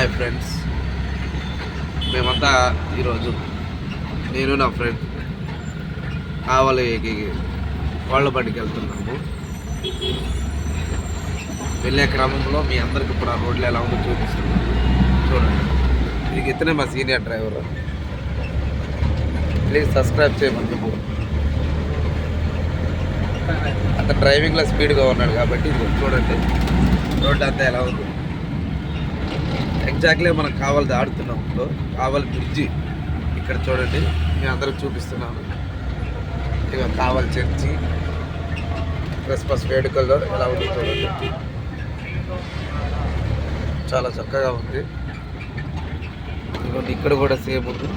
Hi friends, మేమంతా ఈరోజు నేను నా ఫ్రెండ్ కావలికి వాళ్ళ బండికి వెళ్తున్నాము. వెళ్ళే క్రమంలో మీ అందరికి ఇప్పుడు ఆ రోడ్లు ఎలా ఉందో చూపిస్తున్నాను. చూడండి, ఇది ఇతనే మా సీనియర్ డ్రైవర్. ప్లీజ్ సబ్స్క్రైబ్ చేయమని చెప్పు. అతను డ్రైవింగ్లో స్పీడ్గా ఉన్నాడు కాబట్టి ఇది చూడండి రోడ్డు అంతా ఎలా ఉంది. ఎగ్జాక్ట్లీ మనం కావాలి దాడుతున్నాం. ఇప్పుడు కావాలి బ్రిడ్జి ఇక్కడ చూడండి, నేను అందరికి చూపిస్తున్నాను. ఇక కావాలి చర్చి క్రిస్మస్ వేడుకల్లో ఎలా ఉంది చూడండి, చాలా చక్కగా ఉంది. ఇదిగోండి ఇక్కడ కూడా సేమ్ ఉంది.